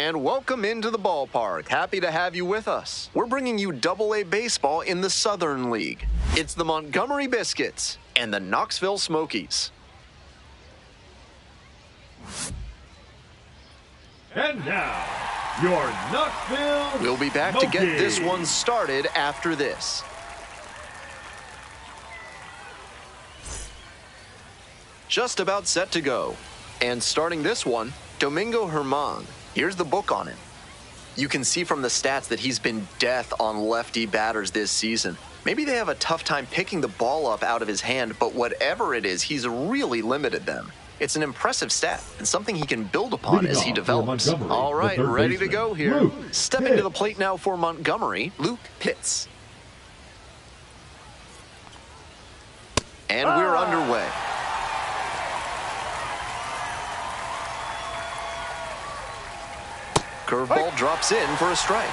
And welcome into the ballpark. Happy to have you with us. We're bringing you Double-A baseball in the Southern League. It's the Montgomery Biscuits and the Knoxville Smokies. And now, your Knoxville We'll be back Smokies. to get this one started after this. Just about set to go. And starting this one, Domingo Germán. Here's the book on him. You can see from the stats that he's been death on lefty batters this season. Maybe they have a tough time picking the ball up out of his hand, but whatever it is, he's really limited them. It's an impressive stat and something he can build upon as he develops. All right, ready to go here. Stepping to the plate now for Montgomery, Luke Pitts. And we're underway. Curveball drops in for a strike.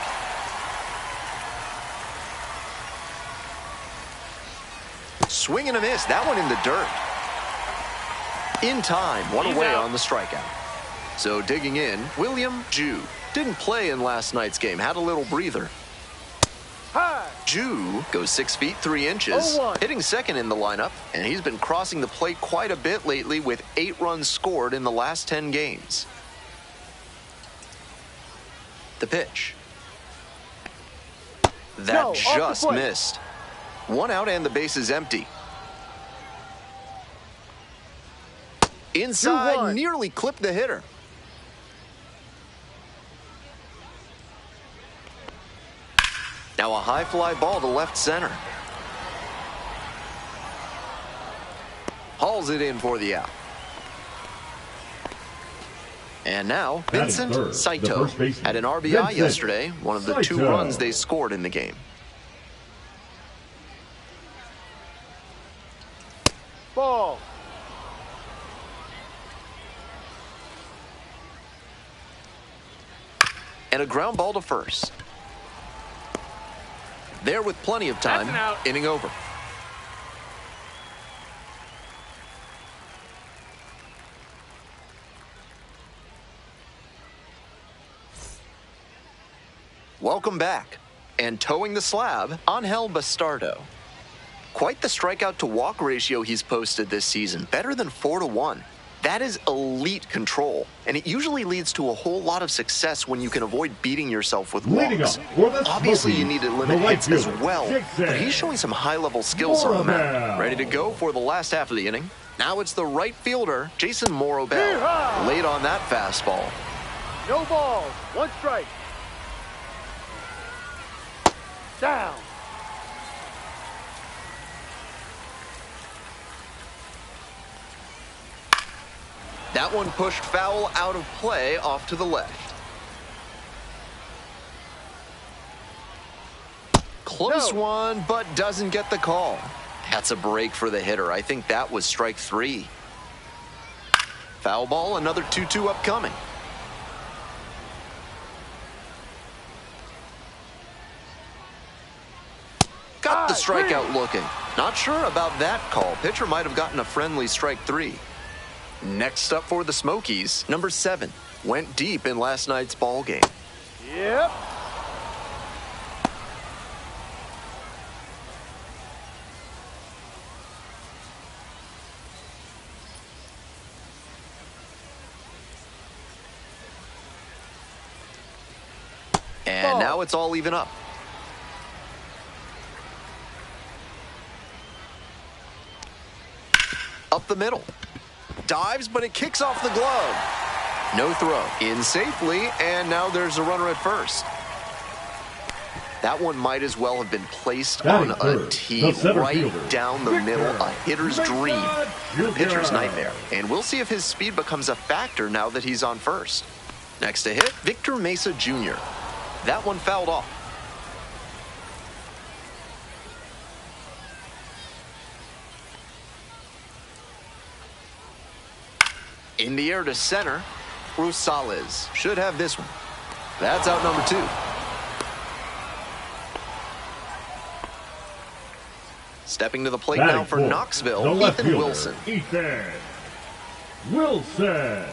Swing and a miss. That one in the dirt. In time, one away on the strikeout. So digging in, William Jew. Didn't play in last night's game. Had a little breather. Jew goes 6 feet 3 inches, hitting second in the lineup, and he's been crossing the plate quite a bit lately with 8 runs scored in the last 10 games. The pitch. That just missed. 1 out and the base is empty. Inside, nearly clipped the hitter. Now a high fly ball to left center. Hauls it in for the out. And now, Vincent Saito had an RBI yesterday, one of the 2 runs they scored in the game. Ball. And a ground ball to first. There with plenty of time, inning over. Welcome back. And towing the slab, Angel Bastardo. Quite the strikeout to walk ratio he's posted this season, better than 4-1. That is elite control, and it usually leads to a whole lot of success when you can avoid beating yourself with walks. Obviously, you need to limit hits as well, but he's showing some high-level skills on the mound. Ready to go for the last half of the inning. Now it's the right fielder, Jason Morobel. Late on that fastball. No balls. 1 strike. Down. That one pushed foul out of play off to the left. Close one, but doesn't get the call. That's a break for the hitter. I think that was strike 3. Foul ball, another 2-2 upcoming. Got the strikeout looking. Not sure about that call. Pitcher might have gotten a friendly strike 3. Next up for the Smokies, number 7. Went deep in last night's ball game. Yep. And now it's all even up. Up the middle. Dives, but it kicks off the glove. No throw. In safely, and now there's a runner at first. That one might as well have been placed on a tee right down the middle. A hitter's dream, the pitcher's nightmare. And we'll see if his speed becomes a factor now that he's on first. Next to hit, Victor Mesa Jr. That one fouled off. In the air to center, Rosales should have this one. That's out number 2. Stepping to the plate now for Knoxville, Ethan Wilson. Ethan Wilson.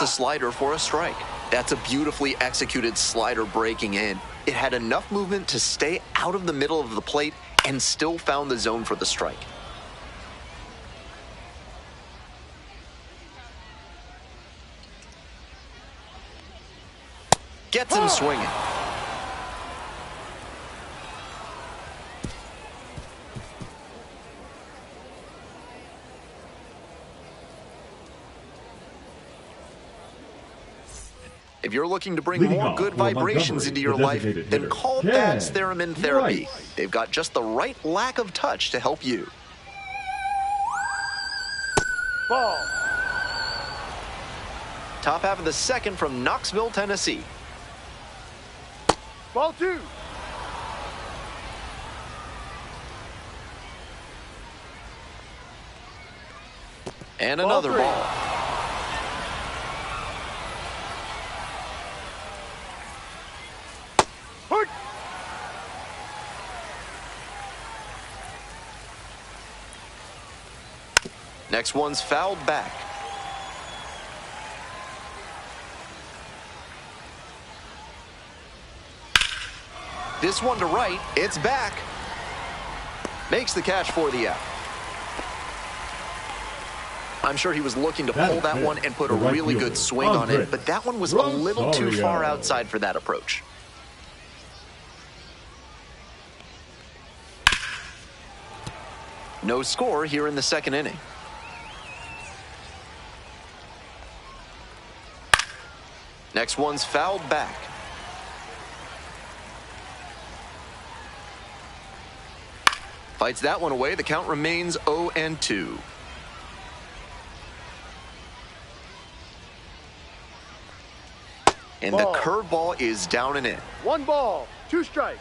a slider for a strike. That's a beautifully executed slider breaking in. It had enough movement to stay out of the middle of the plate and still found the zone for the strike. Gets him swinging. If you're looking to bring more good vibrations into your life, then call Dad's Theremin Therapy. They've got just the right lack of touch to help you. Ball. Top half of the second from Knoxville, Tennessee. Ball 2. And another ball. Next one's fouled back. This one to right, it's back. Makes the catch for the out. I'm sure he was looking to pull that one and put a really good swing on it, but that one was a little too far outside for that approach. No score here in the second inning. Next one's fouled back. Fights that one away. The count remains 0-2. And the curveball is down and in. 1 ball, 2 strikes.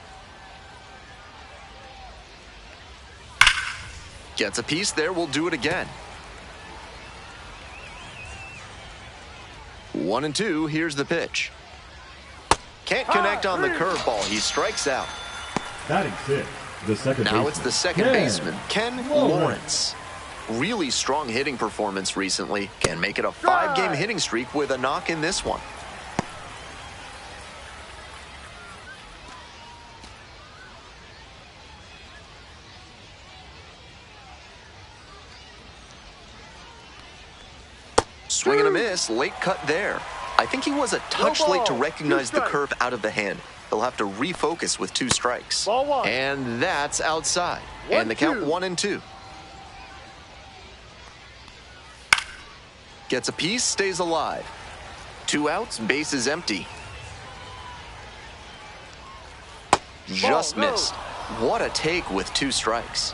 Gets a piece there. We'll do it again. 1-2. Here's the pitch. Can't connect on the curveball. He strikes out. Batting 6, the second baseman. Now it's the second baseman, Ken Lawrence. Really strong hitting performance recently. Can make it a 5-game hitting streak with a knock in this one. Swing and a miss, late cut there. I think he was a touch late to recognize the curve out of the hand. He'll have to refocus with 2 strikes. Ball 1. And that's outside. And the count 1-2. Gets a piece, stays alive. 2 outs, base is empty. Just missed. What a take with 2 strikes.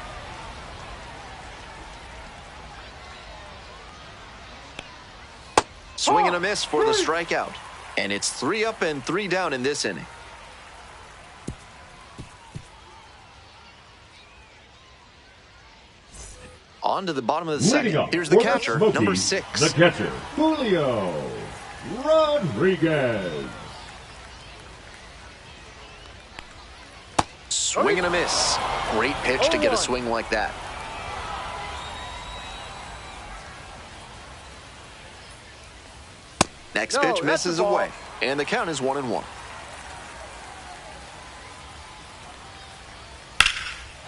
Swing and a miss for the strikeout. And it's 3 up and 3 down in this inning. On to the bottom of the second. Here's the catcher, Smokies, number 6. The catcher, Julio Rodriguez. Swing and a miss. Great pitch to get a swing like that. Next pitch misses away, and the count is 1-1.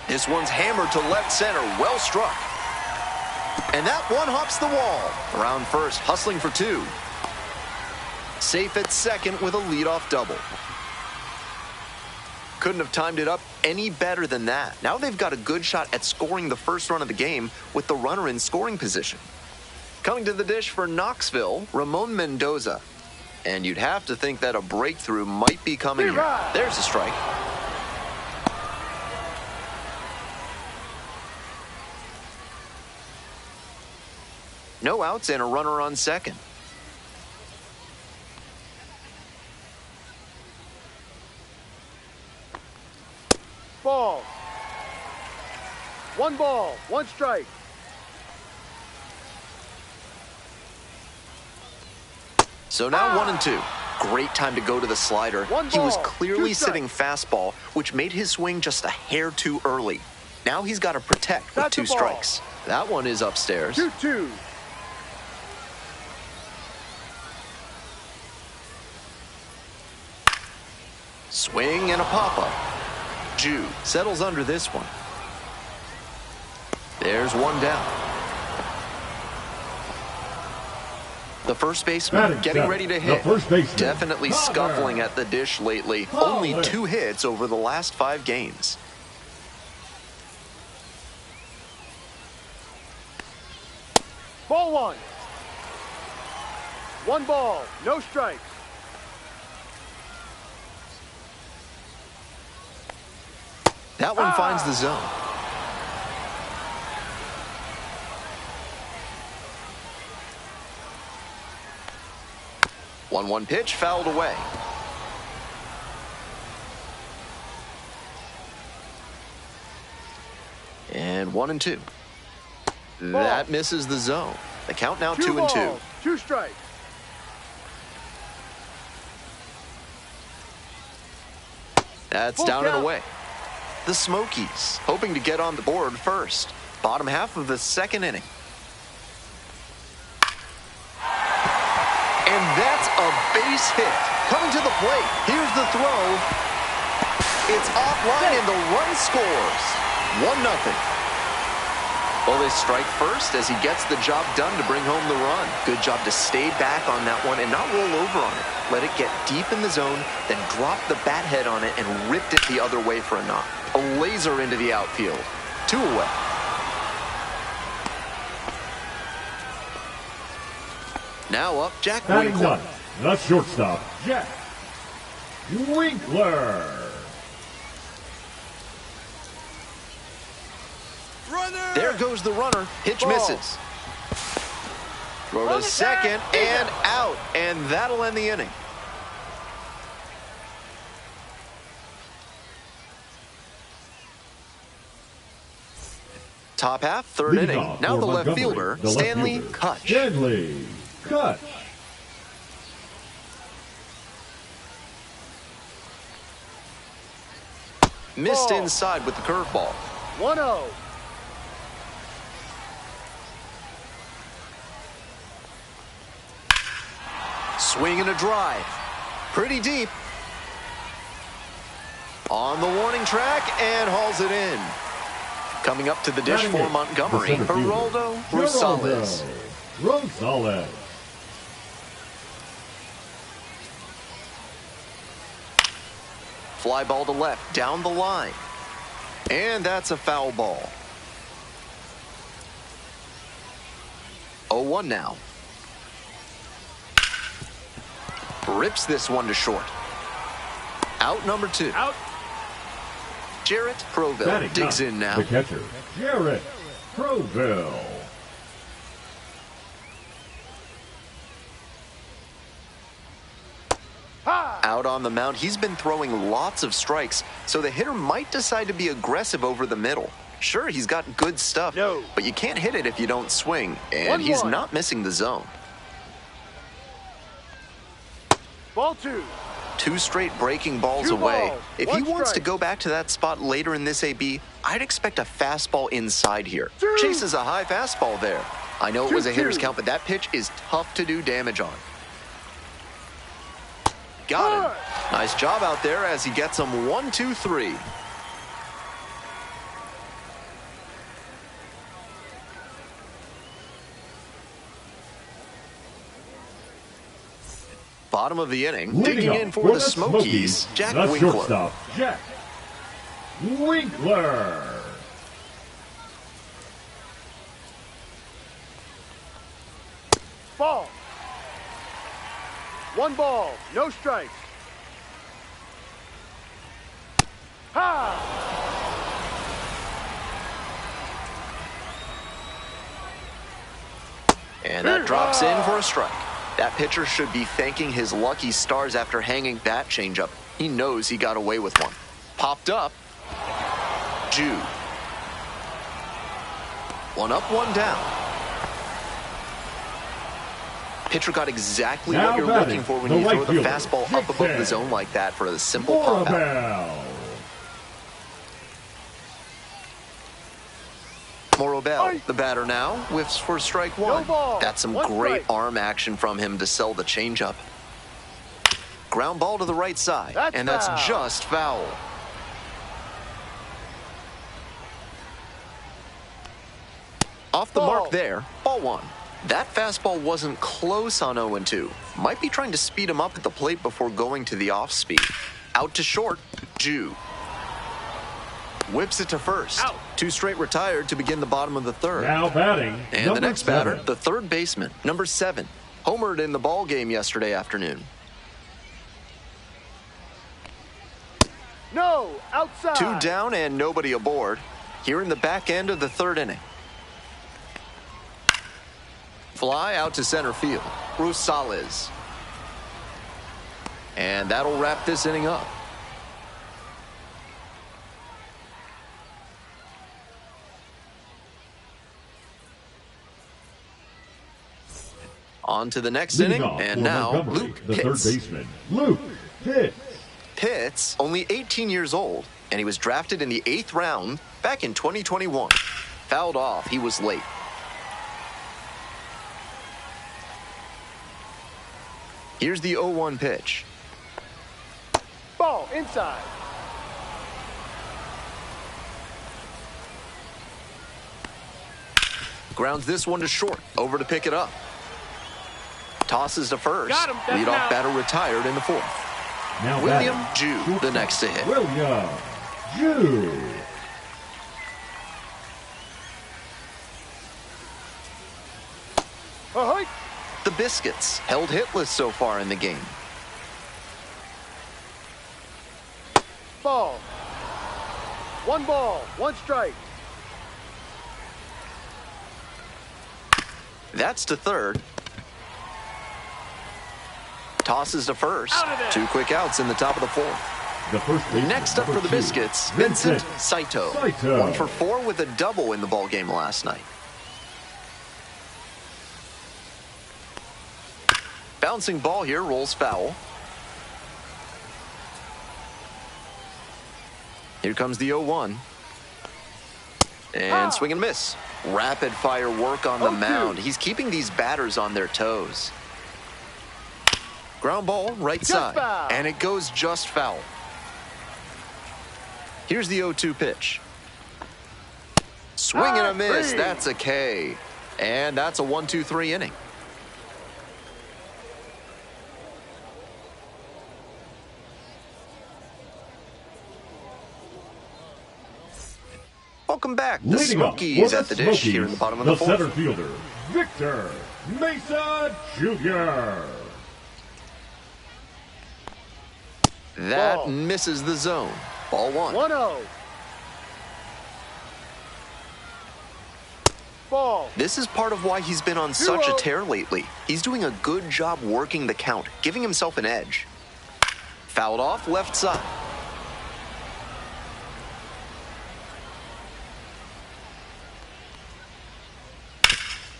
This one's hammered to left center, well struck. And that one hops the wall. Around first, hustling for 2. Safe at second with a leadoff double. Couldn't have timed it up any better than that. Now they've got a good shot at scoring the first run of the game with the runner in scoring position. Coming to the dish for Knoxville, Ramon Mendoza. And you'd have to think that a breakthrough might be coming here. There's a strike. No outs and a runner on second. Ball. 1 ball, 1 strike. So now 1-2. Great time to go to the slider. He was clearly sitting fastball, which made his swing just a hair too early. Now he's got to protect with 2 strikes. That one is upstairs. 2-2. Swing and a pop-up. Jude settles under this one. There's one down. The first baseman getting ready to hit. Definitely scuffling at the dish lately. Only 2 hits over the last 5 games. Ball 1. 1 ball, no strikes. That one finds the zone. One pitch fouled away. And 1-2. That misses the zone. The count now 2-2. 2 strikes. That's down and away. The Smokies hoping to get on the board first. Bottom half of the 2nd inning. And that's a base hit. Coming to the plate. Here's the throw. It's offline and the run scores. 1-0. Well, they strike first as he gets the job done to bring home the run. Good job to stay back on that one and not roll over on it. Let it get deep in the zone, then drop the bat head on it and ripped it the other way for a knock. A laser into the outfield. 2 away. Now up, Jack Winkler. The shortstop, Jack Winkler. Runner! There goes the runner. Pitch misses. Throw to second and out. And that'll end the inning. Top half, 3rd inning. Now the left fielder, Stanley Kutch. Stanley Kutch. Missed inside with the curveball. 1-0. Swing and a drive. Pretty deep. On the warning track and hauls it in. Coming up to the dish for Montgomery, Geraldo Rosales. Rosales. Fly ball to left, down the line. And that's a foul ball. 0-1 now. Rips this one to short. Out number 2. Out. Jarrett Proville digs in now. The catcher, Jarrett Proville. Out on the mound, he's been throwing lots of strikes, so the hitter might decide to be aggressive over the middle. Sure, he's got good stuff, but you can't hit it if you don't swing, and he's not missing the zone. Ball 2. 2 straight breaking balls away. If he wants to go back to that spot later in this AB, I'd expect a fastball inside here. Chases a high fastball there. I know it was a hitter's count, but that pitch is tough to do damage on. Got him. Nice job out there as he gets him 1, 2, 3. Bottom of the inning, digging in for the Smokies, Jack Winkler. Shortstop, Jack Winkler. Ball. 1 ball, no strikes. Ha! And that drops in for a strike. That pitcher should be thanking his lucky stars after hanging that changeup. He knows he got away with one. Popped up. Jude. 1 up, 1 down. Pitcher got exactly what you're looking for when you throw the fastball up above the zone like that for a simple pop out. Morobel, the batter now, whiffs for strike 1. That's some great arm action from him to sell the changeup. Ground ball to the right side, and that's foul. just foul. Off the mark there, ball one. That fastball wasn't close on 0-2. Might be trying to speed him up at the plate before going to the off-speed. Out to short, Jew. Whips it to first. Out. 2 straight retired to begin the bottom of the third. Now batting. And the next 7. batter, the third baseman, number 7. Homered in the ball game yesterday afternoon. No, outside. 2 down and nobody aboard. Here in the back end of the third inning. Fly out to center field. Rosales. And that'll wrap this inning up. On to the next inning, and now Luke the third Pitts. baseman, Luke Pitts. Pitts, only 18 years old, and he was drafted in the 8th round back in 2021. Fouled off, he was late. Here's the 0-1 pitch. Ball inside. Grounds this one to short, over to pick it up. Tosses to first. Got him. That's Leadoff out. batter retired in the 4th. Now William batting. Jew, the next to hit. William Jew. Ahoy. The Biscuits held hitless so far in the game. Ball. 1 ball, 1 strike. That's to third. Tosses to first. Out of there. 2 quick outs in the top of the 4th. The first baseman, Next up for number the 2, Biscuits, Vincent Saito. Saito. 1 for 4 with a double in the ball game last night. Bouncing ball here, rolls foul. Here comes the 0-1. And swing and miss. Rapid fire work on the 0-2. mound. He's keeping these batters on their toes. Ground ball, right Just side. foul. And it goes just foul. Here's the 0-2 pitch. Swing and a miss. Free. That's a K. And that's a 1-2-3 inning. Welcome back. The Leading up Smokies for at the dish Smokies, here in the bottom of the 4th. center fielder, Victor Mesa Jr. That Ball. misses the zone. Ball 1. 1-0. Ball. This is part of why he's been on such a 2-0. tear lately. He's doing a good job working the count, giving himself an edge. Fouled off left side.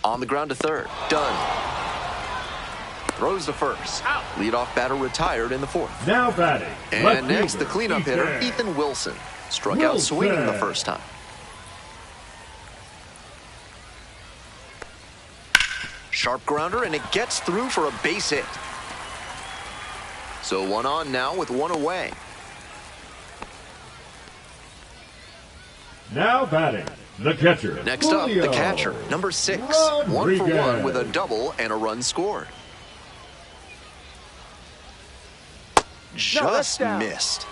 On the ground to third. Done. Throws to first. Out. Leadoff batter retired in the 4th. Now batting. And left next, the fielder, cleanup hitter, Ethan Wilson. Struck out swinging the first time. Sharp grounder, and it gets through for a base hit. So 1 on now with 1 away. Now batting. The catcher. Next up, the Julio catcher, number 6. 1 for 1 Rodriguez. with a double and a run scored. Just down. missed.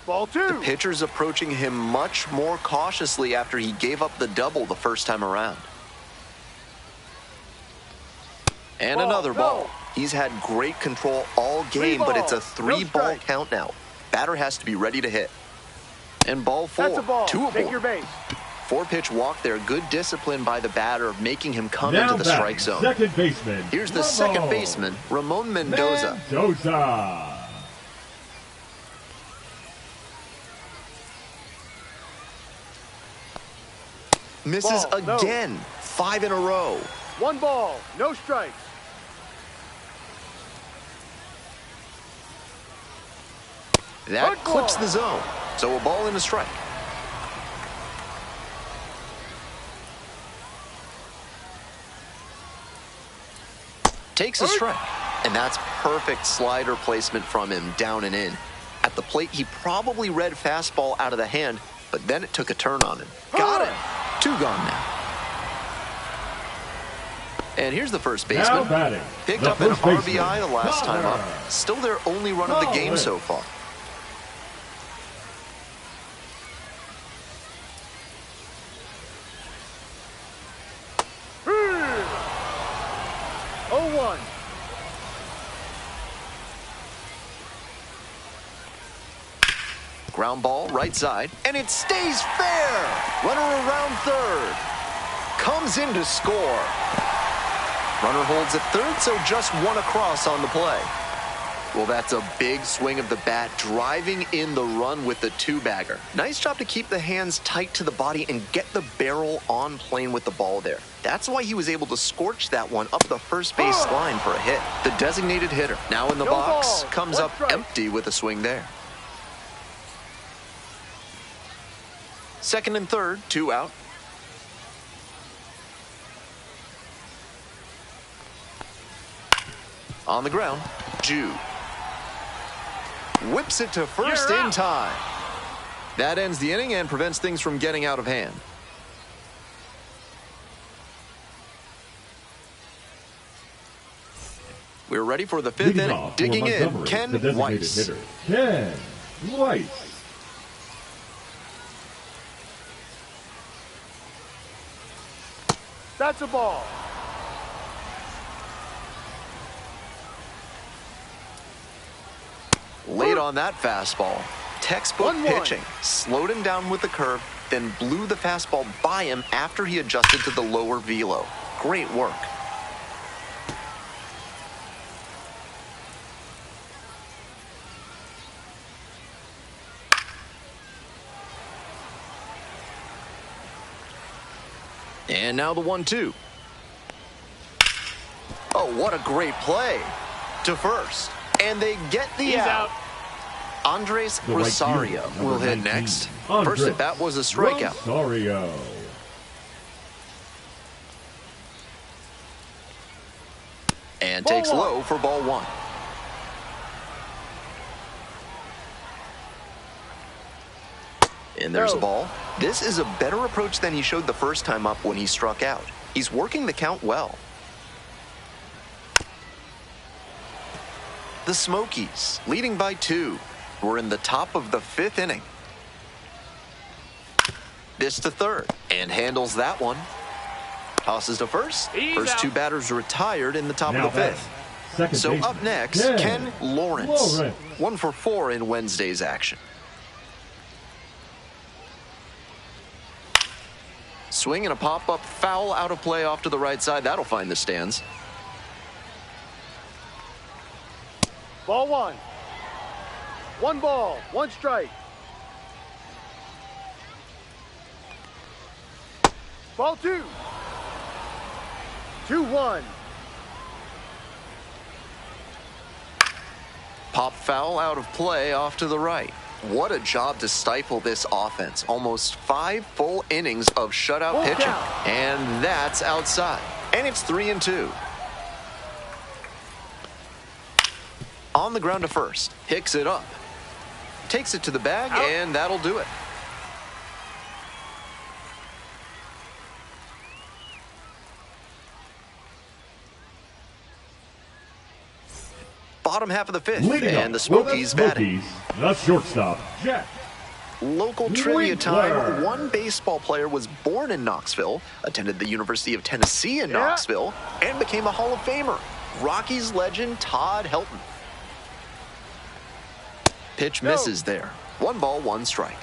Ball 2. Pitcher's approaching him much more cautiously after he gave up the double the first time around. And Ball, another go. ball. He's had great control all game, but it's a 3 3-ball strike. count now. Batter has to be ready to hit. And ball 4. That's a ball. 2 Take your aboard. base. 4-pitch walk there. Good discipline by the batter, making him come Now into the batting, strike zone. Second baseman. Here's the Ramon second baseman, Ramon Mendoza. Mendoza. Misses Ball, no. again. 5 in a row. 1 ball, no strikes. That clips the zone, so a ball and a strike. Takes a strike, and that's perfect slider placement from him, down and in. At the plate, he probably read fastball out of the hand, but then it took a turn on him. Got him. 2 gone now. And here's the first baseman. Picked up an RBI the last time up. Still their only run of the game so far. Ground ball, right side, and it stays fair. Runner around third. Comes in to score. Runner holds at third, so just 1 across on the play. Well, that's a big swing of the bat, driving in the run with the 2-bagger. Nice job to keep the hands tight to the body and get the barrel on plane with the ball there. That's why he was able to scorch that one up the first base line for a hit. The designated hitter, now in the box, comes up empty with a swing there. Second and third, 2 out. On the ground, Jude. Whips it to first in time. That ends the inning and prevents things from getting out of hand. We're ready for the 5th inning. Digging in, Ken Weiss. Ken Weiss. That's a ball. Late on that fastball. Textbook pitching. Slowed him down with the curve, then blew the fastball by him after he adjusted to the lower velo. Great work. And now the 1-2. Oh, what a great play. To first. And they get the out. Andres Rosario will hit next. First at bat was a strikeout. Rosario. And takes low for ball 1. And there's a ball. This is a better approach than he showed the first time up when he struck out. He's working the count well. The Smokies, leading by 2. We're in the top of the 5th inning. This to third, and handles that one. Tosses to first. First 2 batters retired in the top of the 5th. So up next, Ken Lawrence. 1 for 4 in Wednesday's action. Swing and a pop-up foul out of play off to the right side. That'll find the stands. Ball 1. 1 ball, 1 strike. Ball 2. 2-1. Pop foul out of play off to the right. What a job to stifle this offense. Almost 5 full innings of shutout pitching. And that's outside. And it's 3-2. On the ground to first. Picks it up. Takes it to the bag, and that'll do it. Bottom half of the 5th, and the Smokies batting. The shortstop, Jack. Local trivia time. One baseball player was born in Knoxville, attended the University of Tennessee in Knoxville, and became a Hall of Famer. Rockies legend Todd Helton. Pitch misses there. 1 ball, 1 strike.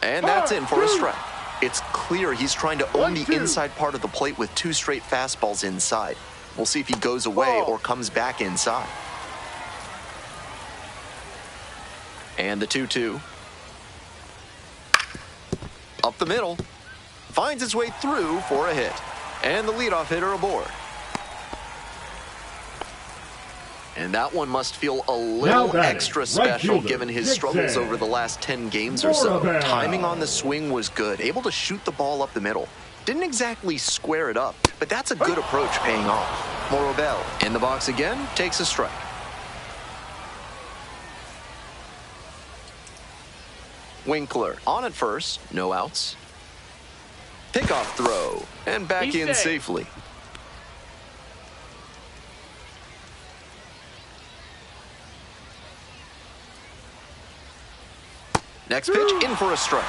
And that's in for a strike. It's clear he's trying to own the inside part of the plate with 2 straight fastballs inside. We'll see if he goes away or comes back inside. And the 2-2. Up the middle. Finds its way through for a hit. And the leadoff hitter aboard. And that one must feel a Now little batting, extra right special fielder, given his Dick struggles Zay. over the last 10 games or so. Morabel. Timing on the swing was good, able to shoot the ball up the middle. Didn't exactly square it up, but that's a good approach paying off. Morabel in the box again, takes a strike. Winkler on at first, no outs. Pickoff throw, and back He's in safe. safely. Next pitch, in for a strike.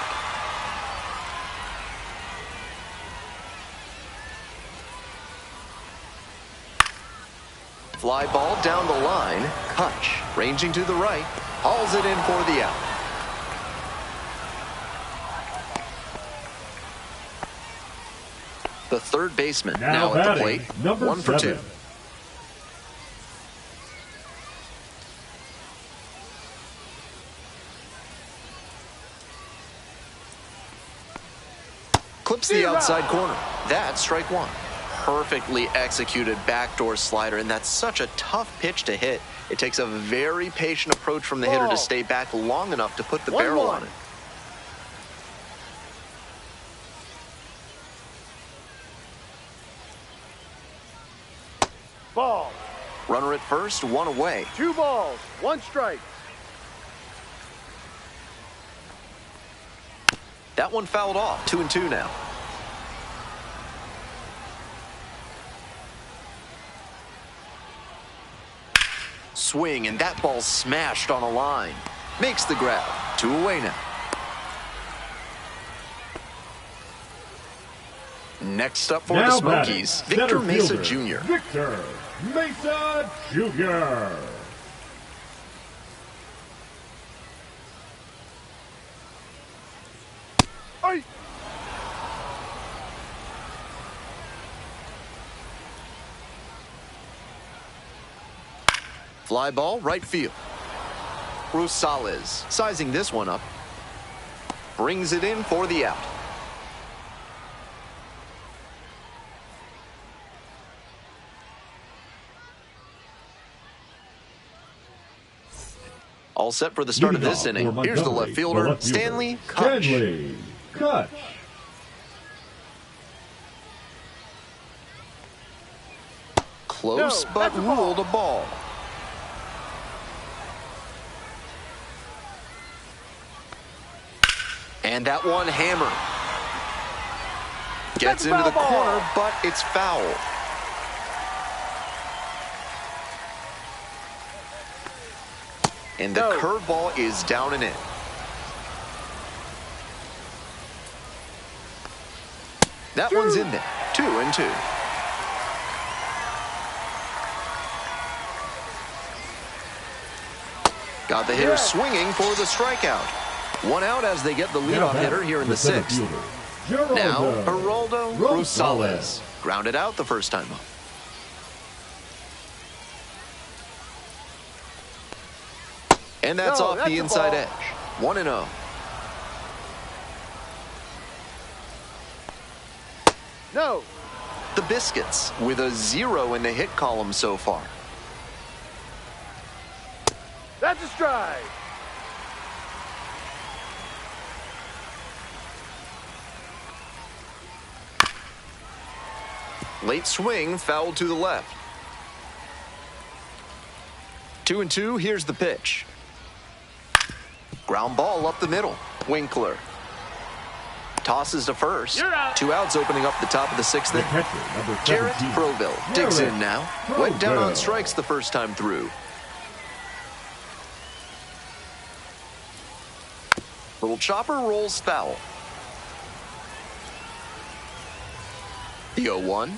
Fly ball down the line. Kutch, ranging to the right, hauls it in for the out. The third baseman now at the batting, plate. number 1 for 2. 7. Clips the outside corner. That's strike 1. Perfectly executed backdoor slider, and that's such a tough pitch to hit. It takes a very patient approach from the hitter to stay back long enough to put the barrel 1-1. on it. Ball. Runner at first, 1 away. 2 balls, 1 strike. That one fouled off. 2-2 now. Swing, and that ball smashed on a line. Makes the grab. 2 away now. Next up for the Now Smokies, batting, Victor center Mesa fielder, Jr. Victor Mesa Jr. Ay. Fly ball, right field. Rosales sizing this one up. Brings it in for the out. All set for the start of Leading this off inning. for Here's the Montgomery, left fielder, Stanley Kutch. Stanley Kutch. Close, No, but that's a ball. ruled a ball. And that one hammered. Gets That's a into the foul ball. corner, but it's foul. And the No. curveball is down and in. That one's in there. 2-2. Got the hitter Yes. swinging for the strikeout. 1 out as they get the leadoff hitter here in the 6th. Now, Geraldo Rosales. Grounded out the first time up. And that's No, off that's the a inside ball. edge. 1-0. No. The Biscuits with a 0 in the hit column so far. That's a strike. Late swing, fouled to the left. 2-2, here's the pitch. Ground ball up the middle. Winkler tosses to first. You're out. 2 outs opening up the top of the 6th The inning. catcher, number Jarrett 17. Froville digs Jarrett in now. Went down on Froville. strikes the first time through. Little chopper rolls foul. The 0-1.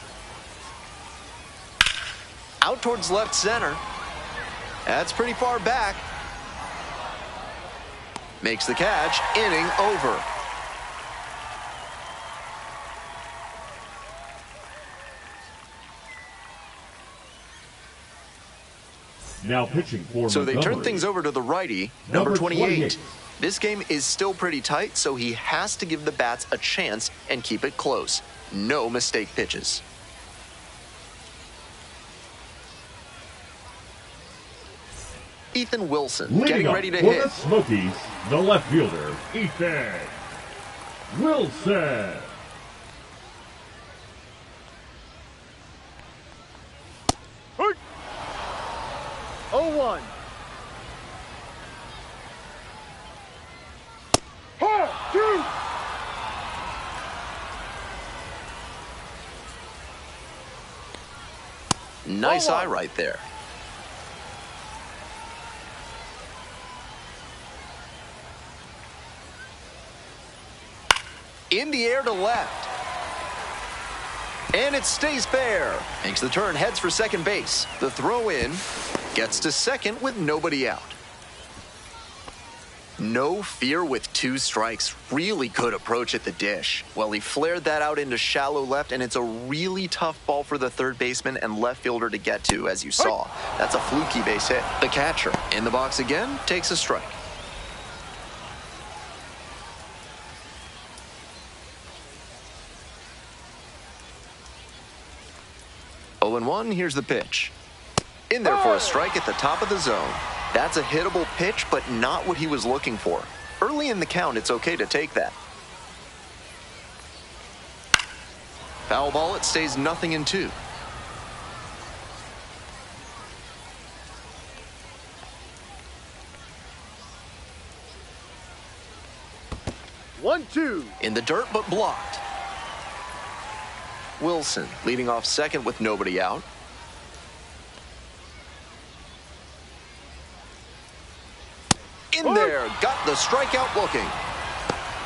Out towards left center. That's pretty far back. Makes the catch. Inning over. Now pitching for So they turn Montgomery. things over to the righty, number 28. This game is still pretty tight, so he has to give the bats a chance and keep it close. No mistake pitches. Ethan Wilson Leading getting up ready to for hit. the Smokies, the left fielder, Ethan Wilson. Hey. 0-1. Two. Nice 0-1. eye right there. In the air to left. And it stays fair. Makes the turn, heads for second base. The throw in, gets to second with nobody out. No fear with 2 strikes. Really good approach at the dish. Well, he flared that out into shallow left, and it's a really tough ball for the third baseman and left fielder to get to, as you saw. That's a fluky base hit. The catcher in the box again takes a strike. Oh and 1, here's the pitch. In there for a strike at the top of the zone. That's a hittable pitch, but not what he was looking for. Early in the count, it's okay to take that. Foul ball, it stays 0-2. One, two. In the dirt, but blocked. Wilson leading off second with nobody out. In there, got the strikeout looking.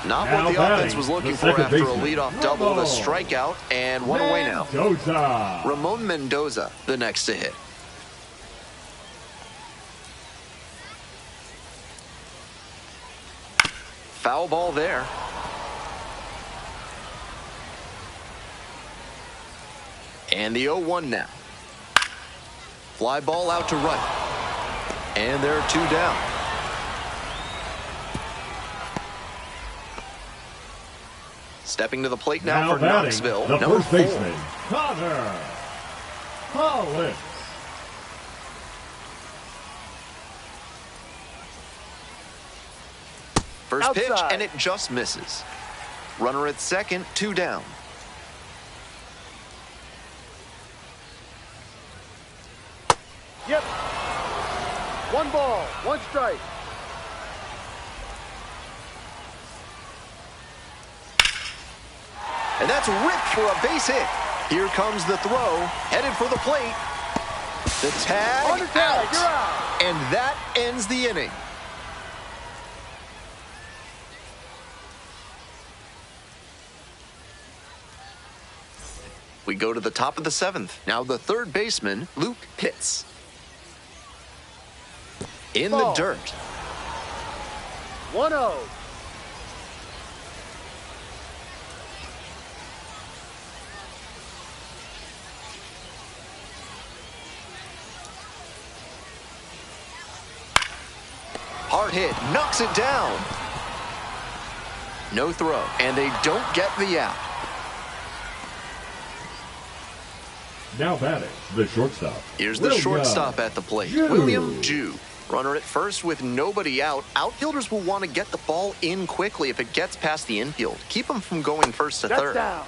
Not Now what the batting, offense was looking the for second after a baseman, leadoff double. The Ramon strikeout, and one away now. Mendoza. Ramon Mendoza, the next to hit. Foul ball there. And the 0-1 now. Fly ball out to right. And there are 2 down. Stepping to the plate now for batting, Knoxville, the number first 4. baseman, Connor Collins. First pitch, Outside. and it just misses. Runner at second, 2 down. Yep. 1 ball, 1 strike. And that's ripped for a base hit. Here comes the throw, headed for the plate. The tag, On the tag, you're out. And that ends the inning. We go to the top of the 7th. Now the third baseman, Luke Pitts. In the Ball. dirt. 1-0. Hard hit, knocks it down. No throw, and they don't get the out. Now batting, the shortstop. Here's the William shortstop at the plate, Jew. William Jew. Runner at first with nobody out. Outfielders will want to get the ball in quickly if it gets past the infield. Keep them from going first to That's third. down.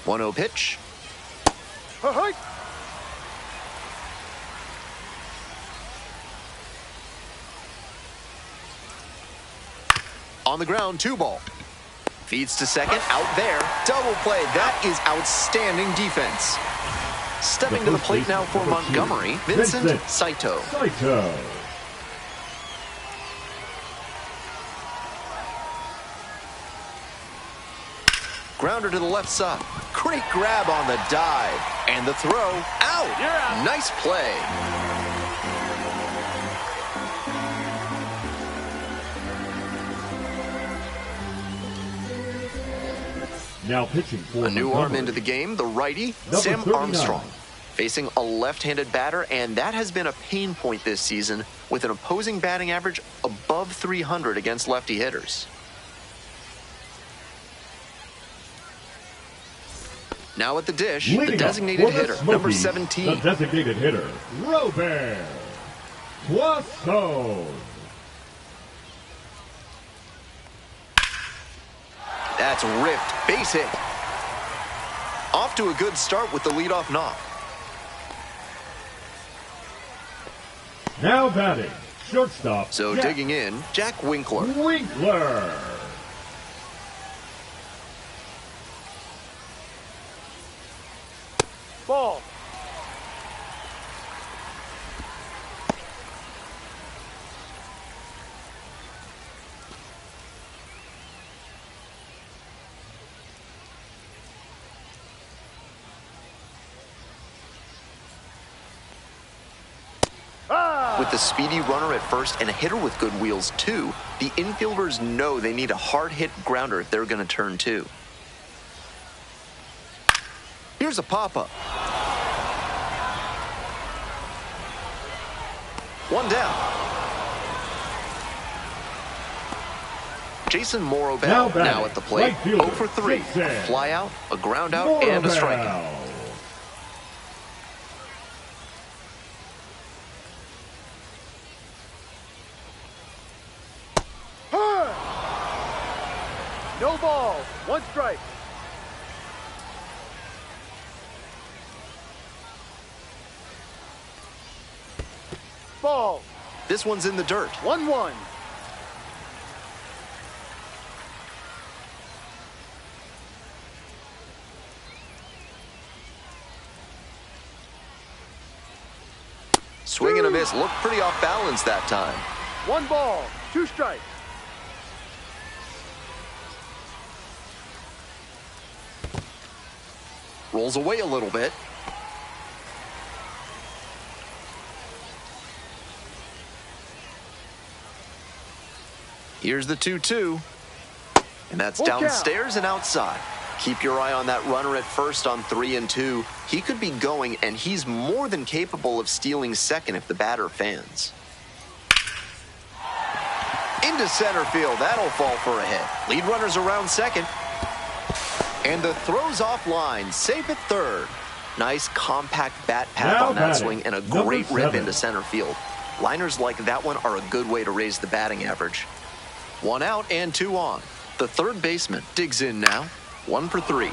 One 1-0 pitch. Hey. On the ground, 2 ball. Feeds to second, out there. Double play. That is outstanding defense. Stepping to the plate now for Montgomery, Vincent Saito. Saito. Grounder to the left side. Great grab on the dive. And the throw, out. You're out. Nice play. Now pitching for A new arm Montgomery. into the game, the righty, Number Sam 39. Armstrong. Facing a left-handed batter, and that has been a pain point this season with an opposing batting average above 300 against lefty hitters. Now at the dish, the designated hitter, number 17. The designated hitter, Robert Poisson. That's ripped, base hit. Off to a good start with the leadoff knock. Now batting, shortstop. So digging in, Jack Winkler. Ball. With the speedy runner at first and a hitter with good wheels too, the infielders know they need a hard-hit grounder if they're going to turn two. Here's a pop-up. One down. Jason Morobel now at the plate. 0 for 3. A fly out, a ground out, and a strikeout. No ball. One strike. Ball. This one's in the dirt. 1-1. Swing and a miss. Looked pretty off balance that time. 1 ball. 2 strikes. Rolls away a little bit. Here's the 2-2. And that's downstairs and outside. Keep your eye on that runner at first on 3 and 2. He could be going, and he's more than capable of stealing second if the batter fans. Into center field. That'll fall for a hit. Lead runner's around second. And the throw's offline, safe at third. Nice compact bat path on that swing and a great rip into center field. Liners like that one are a good way to raise the batting average. 1 out and 2 on. The third baseman digs in now. 1 for 3.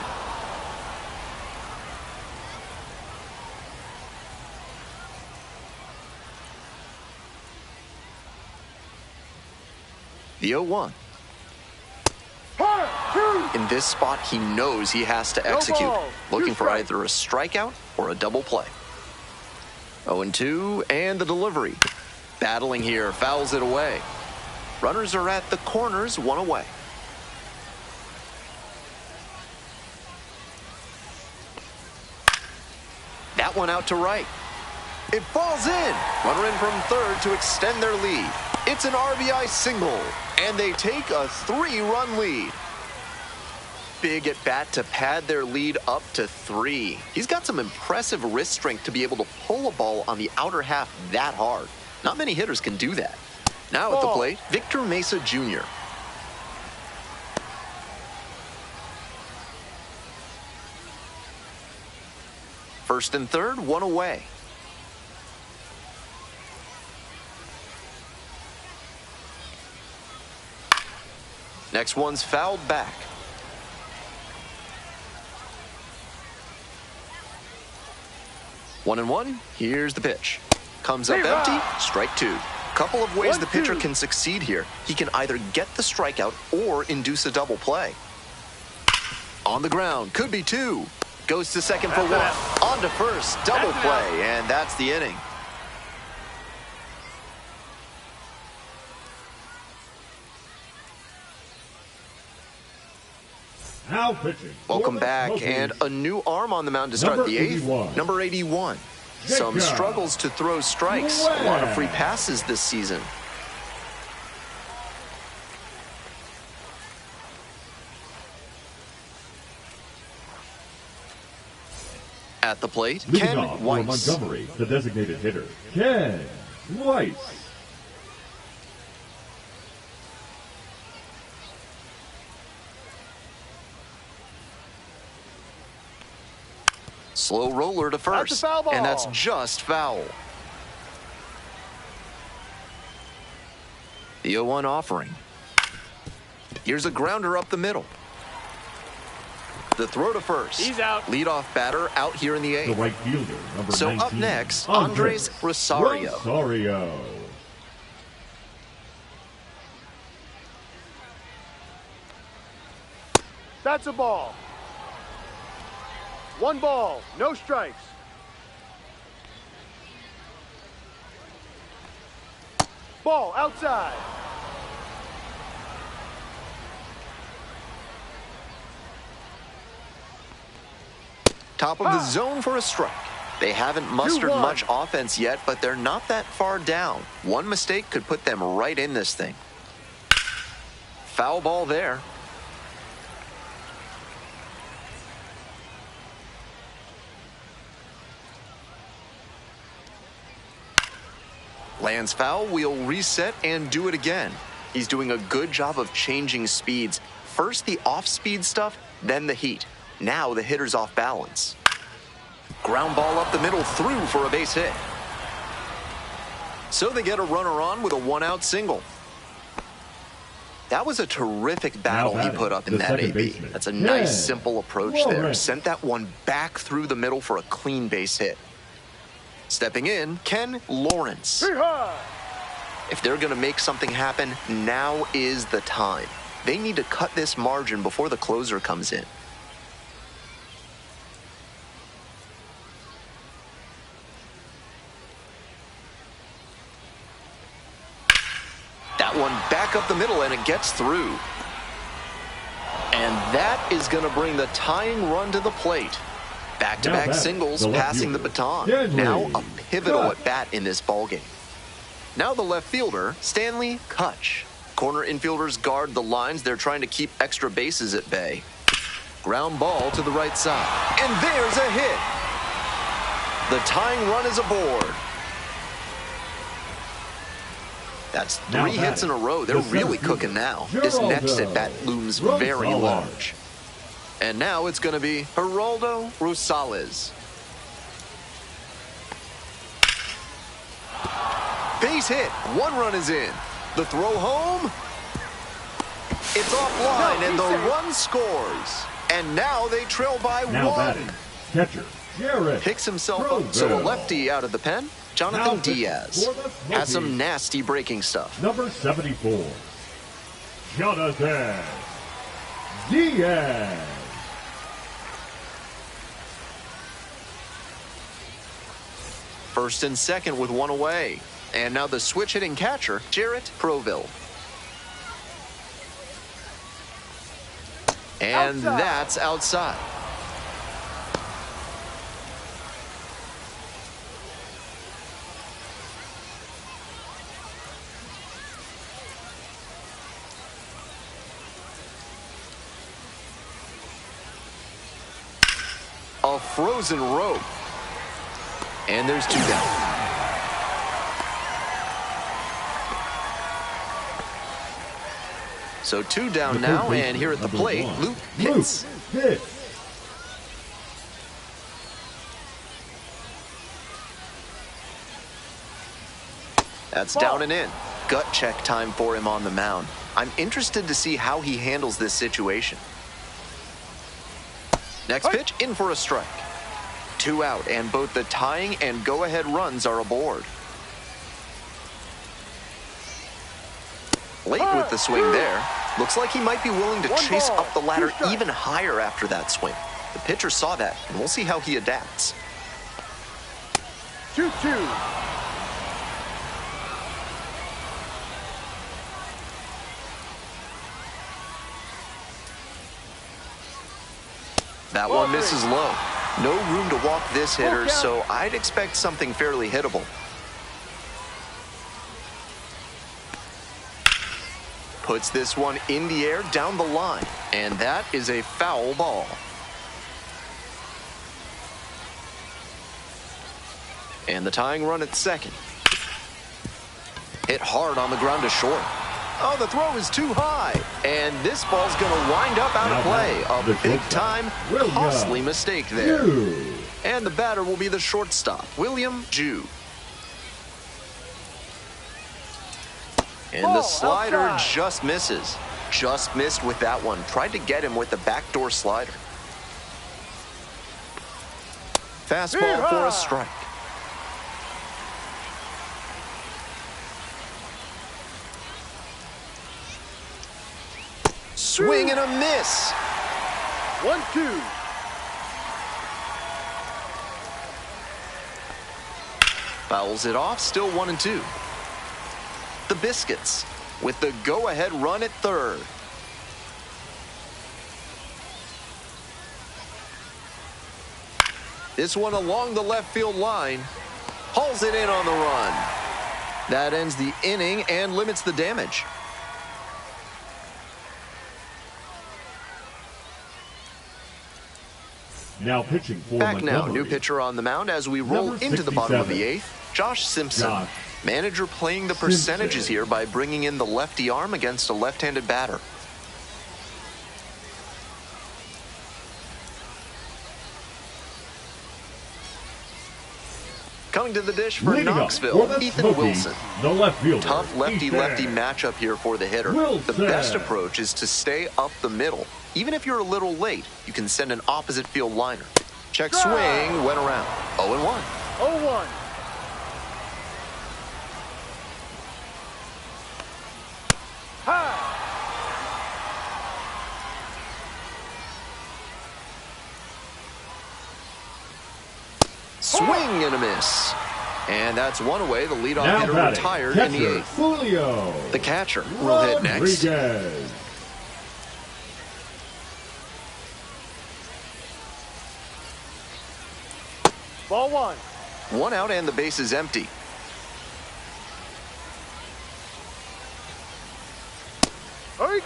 The 0-1. In this spot, he knows he has to execute, looking for either a strikeout or a double play. 0-2, and the delivery. Battling here, fouls it away. Runners are at the corners, 1 away. That one out to right. It falls in. Runner in from third to extend their lead. It's an RBI single, and they take a 3-run lead. Big at bat to pad their lead up to 3. He's got some impressive wrist strength to be able to pull a ball on the outer half that hard. Not many hitters can do that. Now at the plate, Victor Mesa Jr. First and third, 1 away. Next one's fouled back. 1-1. Here's the pitch. Comes up empty. Strike 2. Couple of ways the pitcher can succeed here. He can either get the strikeout or induce a double play. On the ground. Could be 2. Goes to second for 1. On to first. Double play. And that's the inning. Now pitching. Welcome back, and a new arm on the mound to start the 8th. Number 81. Some struggles to throw strikes. A lot of free passes this season. At the plate, Leading Ken off for Weiss. Montgomery, the designated hitter, Ken Weiss. Slow roller to first, That's a foul ball. and that's just foul. The 0-1 offering. Here's a grounder up the middle. The throw to first. He's out. Leadoff batter out here in the The 8th. right fielder, number So 19. up next, Andres Rosario. Rosario. That's a ball. 1 ball, no strikes. Ball outside. Top of the zone for a strike. They haven't mustered 2-1. much offense yet, but they're not that far down. One mistake could put them right in this thing. Foul ball there. Lands foul, we'll reset and do it again. He's doing a good job of changing speeds. First the off-speed stuff, then the heat. Now the hitter's off balance. Ground ball up the middle, through for a base hit. So they get a runner on with a 1-out single. That was a terrific battle he put up in that AB. That's a nice, simple approach there. Sent that one back through the middle for a clean base hit. Stepping in, Ken Lawrence. If they're going to make something happen, now is the time. They need to cut this margin before the closer comes in. That one back up the middle, and it gets through. And that is going to bring the tying run to the plate. Back-to-back singles, passing the baton. Now a pivotal at bat in this ballgame. Now the left fielder, Stanley Kutch. Corner infielders guard the lines. They're trying to keep extra bases at bay. Ground ball to the right side. And there's a hit. The tying run is aboard. That's 3 hits in a row. They're really cooking now. This next at-bat looms very large. And now it's going to be Geraldo Rosales. Base hit. 1 run is in. The throw home. It's offline, and the run scores. And now they trail by 1. Batting, catcher, Jared. Picks himself up, so a lefty out of the pen. Jonathan Diaz has some nasty breaking stuff. Number 74, Jonathan Diaz. First and second with 1 away. And now the switch hitting catcher, Jarrett Proville. And that's outside. A frozen rope. And there's 2 down. So 2 down now, and here at the plate, Luke hits. That's down and in. Gut check time for him on the mound. I'm interested to see how he handles this situation. Next pitch, in for a strike. 2 out, and both the tying and go-ahead runs are aboard. Late with the swing there. Looks like he might be willing to chase up the ladder even higher after that swing. The pitcher saw that, and we'll see how he adapts. 2-2. That one misses low. No room to walk this hitter, so I'd expect something fairly hittable. Puts this one in the air down the line, and that is a foul ball. And the tying run at second. Hit hard on the ground to short. Oh, the throw is too high. And this ball's going to wind up out of play. A big-time, costly mistake there. And the batter will be the shortstop, William Jew. And the slider just misses. Just missed with that one. Tried to get him with the backdoor slider. Fastball for a strike. Swing and a miss. 1-2. Fouls it off, still 1-2. The Biscuits with the go-ahead run at third. This one along the left field line. Hauls it in on the run. That ends the inning and limits the damage. Now pitching for Back now, Montgomery. new pitcher on the mound as we roll into the bottom of the eighth. Josh Simpson. Manager playing the percentages here by bringing in the lefty arm against a left-handed batter. Coming to the dish for Knoxville, for Ethan Smokies, Wilson. The left fielder. Tough lefty-lefty matchup here for the hitter. The best approach is to stay up the middle. Even if you're a little late, you can send an opposite field liner. Check swing, went around. 0-1. 0-1. High. Swing and a miss. And that's one away. The leadoff hitter retired in the eighth. Julio. The catcher will hit next. Rodriguez. Ball one. One out and the base is empty. Hurry.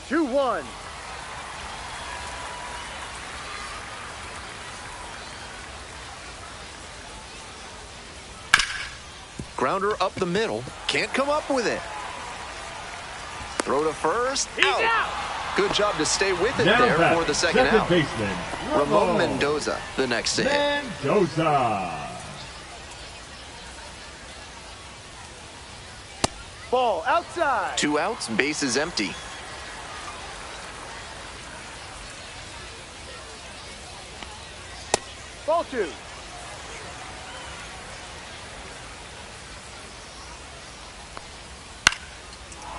Two one. Grounder up the middle. Can't come up with it. Throw to first. Out. Good job to stay with it Now there for the second out. baseman, Ramon Mendoza, the next to hit. Mendoza. Ball outside. Two outs, base is empty. Ball two.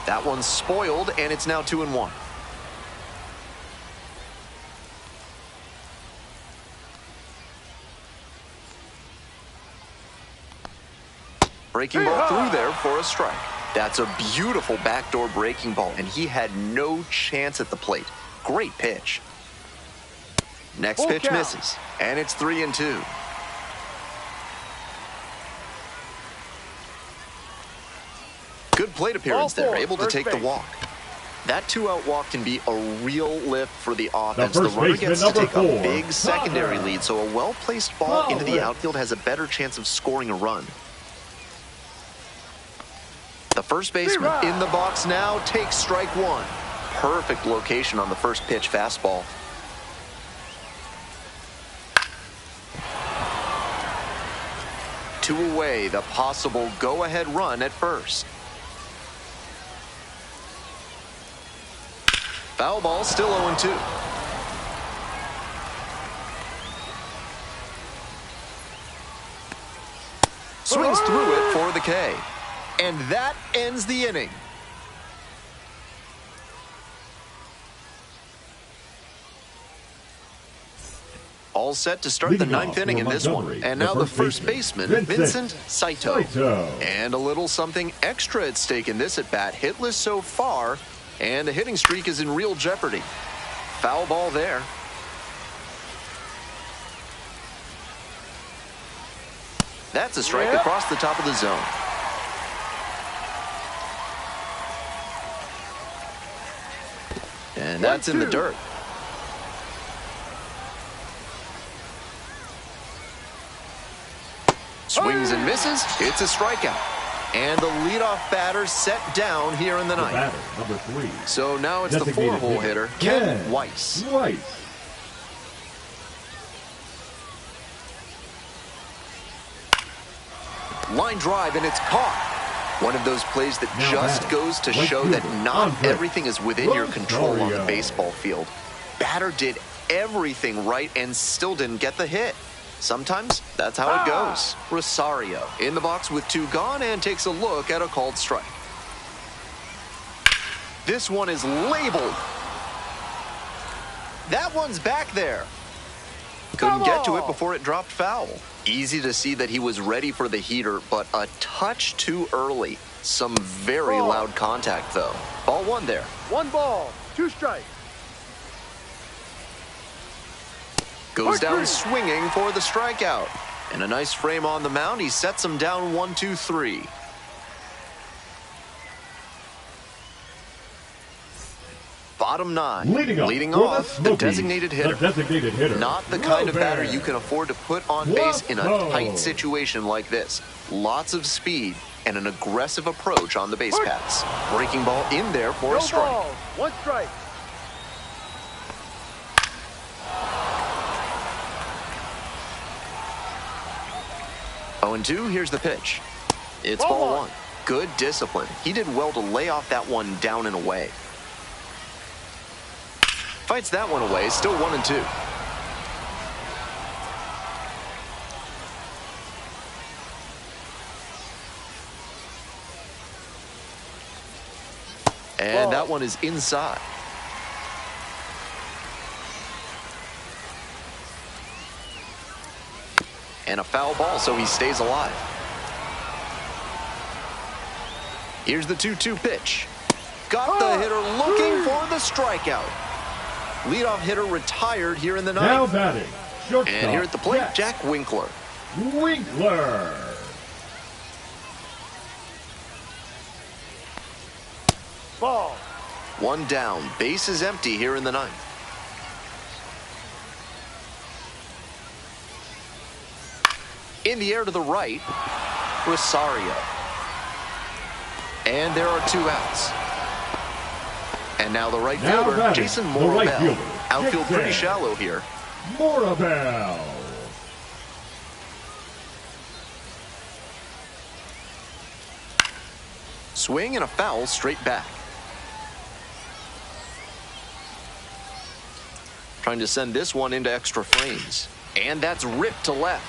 That one's spoiled, and it's now 2-1. Breaking ball through there for a strike. That's a beautiful backdoor breaking ball, and he had no chance at the plate. Great pitch. Next pitch misses, and it's 3-2. Good plate appearance there, able to take the walk. That two-out walk can be a real lift for the offense. The runner gets to take a big secondary lead, so a well-placed ball into the outfield has a better chance of scoring a run. The first baseman in the box now takes strike one. Perfect location on the first pitch fastball. Two away, the possible go-ahead run at first. Foul ball, still 0-2. Swings through it for the K. And that ends the inning. All set to start the ninth inning in this one. And now the first baseman, Vincent Saito. And a little something extra at stake in this at-bat. Hitless so far, and the hitting streak is in real jeopardy. Foul ball there. That's a strike across the top of the zone. And that's in the dirt. Swings and misses. It's a strikeout. And the leadoff batter set down here in the ninth. Batter, number 3. So now it's the 4-hole hitter, Ken Weiss. Line drive, and it's caught. One of those plays that just goes to show that not everything is within your control on the baseball field. Batter did everything right and still didn't get the hit. Sometimes that's how it goes. Rosario in the box with 2 gone and takes a look at a called strike. This one is labeled. That one's back there. Couldn't get to it before it dropped foul. Easy to see that he was ready for the heater, but a touch too early. Some very loud contact, though. Ball 1 there. 1 ball, 2 strikes. Goes down swinging for the strikeout. And a nice frame on the mound. He sets him down 1-2-3. Bottom 9. Leading off, the designated hitter. Not the kind of batter you can afford to put on base in a tight situation like this. Lots of speed and an aggressive approach on the base paths. Breaking ball in there for a strike. Ball, 1 strike. Oh, and 2, here's the pitch. It's ball 1. Good discipline. He did well to lay off that one down and away. Fights that one away, still 1-2. And that one is inside. And a foul ball, so he stays alive. Here's the 2-2 pitch. Got the hitter looking for the strikeout. Leadoff hitter retired here in the ninth. Now batting, shortstop. And here at the plate, Jack Winkler. Ball. 1 down. Base is empty here in the ninth. In the air to the right, Rosario. And there are 2 outs. And now the right fielder, Jason Morabel. Outfield pretty shallow here. Morabel. Swing and a foul straight back. Trying to send this one into extra frames. And that's ripped to left.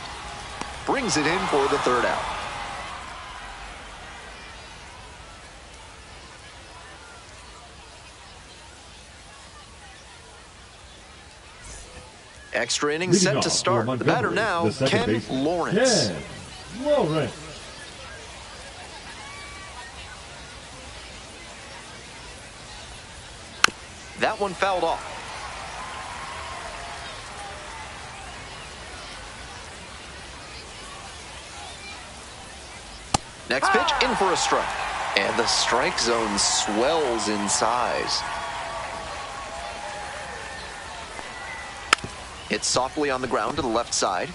Brings it in for the 3rd out. Extra inning set to start. The batter now, Ken Lawrence. That one fouled off. Next pitch, in for a strike. And the strike zone swells in size. Hits softly on the ground to the left side.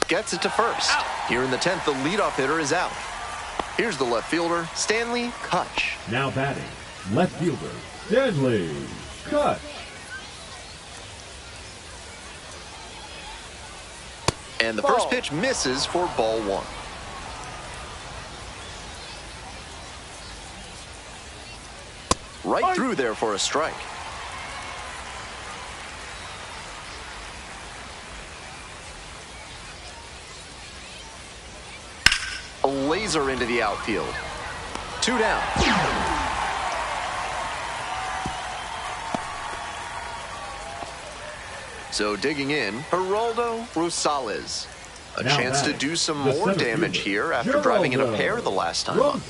Gets it to first. Here in the 10th, the leadoff hitter is out. Here's the left fielder, Stanley Kutch. Now batting, left fielder, Stanley Kutch. And the first pitch misses for ball 1. Right through there for a strike. A laser into the outfield. 2 down. So digging in, Geraldo Rosales. A chance to do some more damage here after driving in a pair the last time.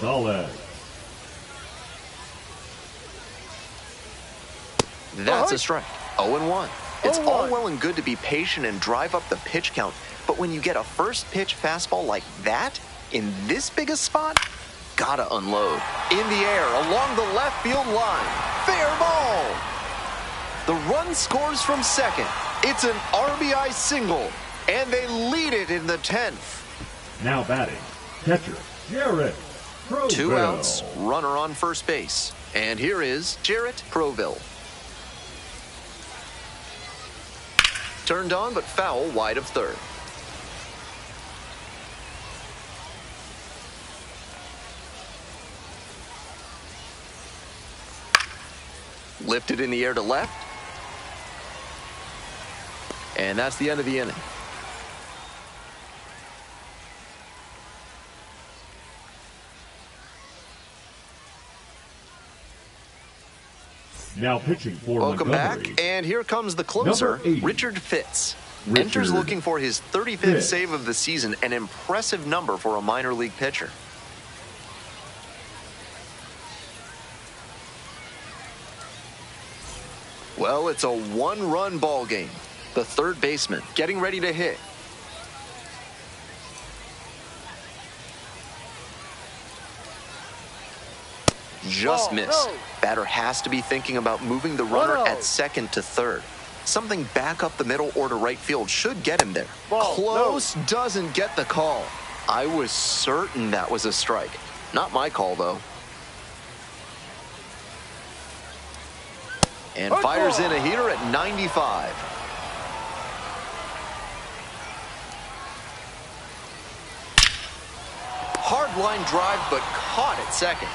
That's a strike. 0-1. It's all well and good to be patient and drive up the pitch count, but when you get a first pitch fastball like that, in this big a spot, gotta unload. In the air, along the left field line. Fair ball. The run scores from second. It's an RBI single, and they lead it in the 10th. Now batting, catcher, Jarrett Proville. 2 outs, runner on first base. And here is Jarrett Proville. Turned on, but foul wide of third. Lifted in the air to left. And that's the end of the inning. Now pitching for Welcome Montgomery. back, and here comes the closer, Number 80. Richard Fitz. Enters looking for his 35th Fitz. save of the season, an impressive number for a minor league pitcher. Well, it's a one-run ball game. The third baseman getting ready to hit. Just Ball, missed. no. Batter has to be thinking about moving the runner 1-0. at second to third. Something back up the middle or to right field should get him there. Ball, Close, doesn't get the call. I was certain that was a strike. Not my call, though. And Good fires ball. in a heater at 95. Hard line drive, but caught at second.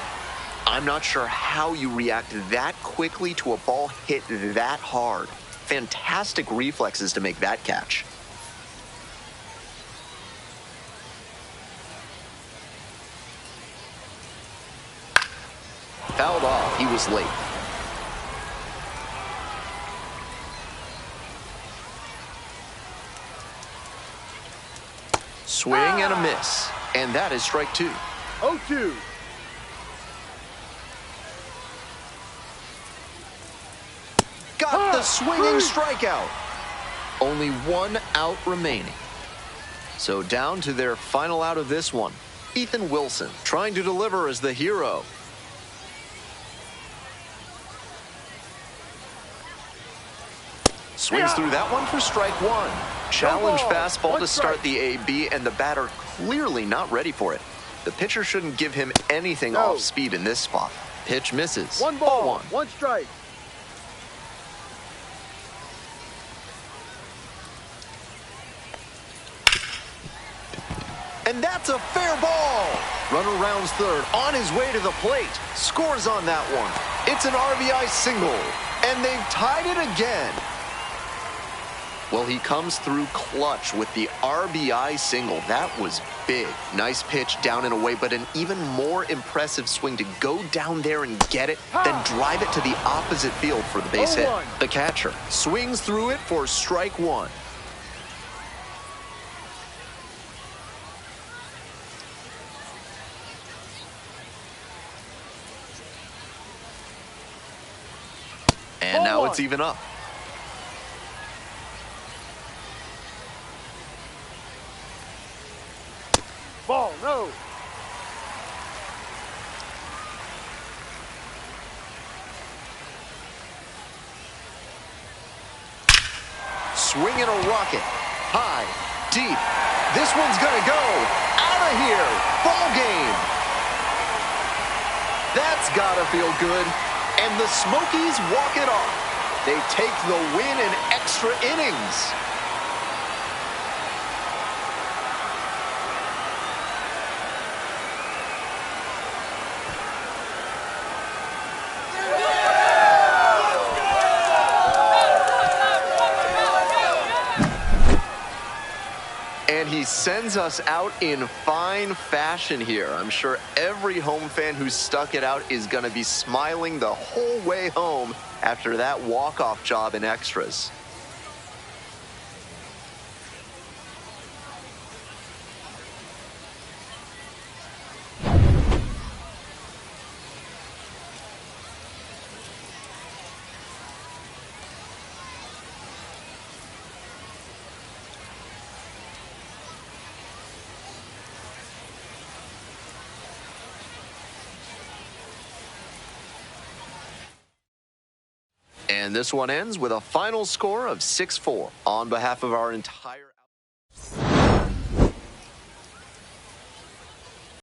I'm not sure how you react that quickly to a ball hit that hard. Fantastic reflexes to make that catch. Fouled off. He was late. Swing and a miss. And that is strike two. 0-2. Got the swinging strikeout. Only 1 out remaining. So down to their final out of this one. Ethan Wilson trying to deliver as the hero. Swings through that one for strike one. Challenge ball, fastball one to start strike. the AB, and the batter clearly not ready for it. The pitcher shouldn't give him anything No. off speed in this spot. Pitch misses. 1 ball, Ball 1 strike. And that's a fair ball. Runner rounds third, on his way to the plate. Scores on that one. It's an RBI single, and they've tied it again. Well, he comes through clutch with the RBI single. That was big. Nice pitch down and away, but an even more impressive swing to go down there and get it, then drive it to the opposite field for the base hit. 0-1. The catcher swings through it for strike one. And now it's even up. Ball, no. Swinging a rocket. High, deep. This one's gonna go. Out of here. Ball game. That's gotta feel good. And the Smokies walk it off. They take the win in extra innings. And he sends us out in fine fashion here. I'm sure every home fan who's stuck it out is going to be smiling the whole way home after that walk-off job in extras. And this one ends with a final score of 6-4. On behalf of our entire